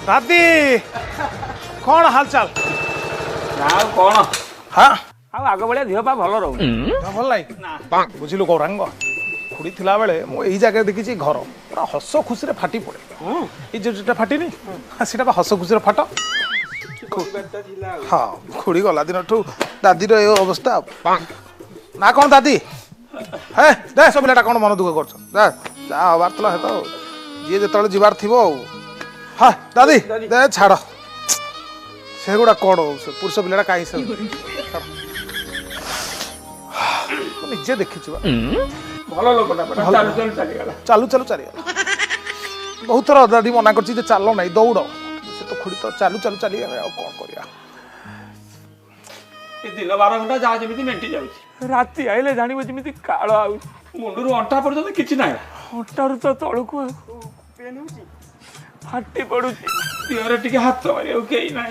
दादी कौन हाल चाल कौन हाँ आग भाया देह पा भल रहू भल ना बुझिलु गौरांग खुड़ी थिला बेले मु एई जगह देखिछि घर पूरा हस खुशी रे फाटी पड़े ए जेटा फाटिनी सेटा हस खुशी रे फाट हाँ खुड़ी गला दिन दादी रो ए अवस्था ना कौन दादी हे दे सब पिलाटा कौन मन दुख करछ जा जा हबार तला हे तो जी जेतले जिबार थिबो हाँ दादी दे छाड़ से गुड़ा कौन से पुरुष पिलाटा काई से निजे देखी भल लोकटा चालू चालू चली बहुत थर दादी मना कर चाल ना दौड़ से तो खुड़ी तो चालू चालू चली कौन कर दिन 12 घंटा जहाँ जमी मेंटी जाऊँ राति आइले जान जमी काल मुंडू अंटा पर्यटन किसी ना अंटारू तो तलू फाटी पड़ू देहरे टे हाथ मारे कहीं ना।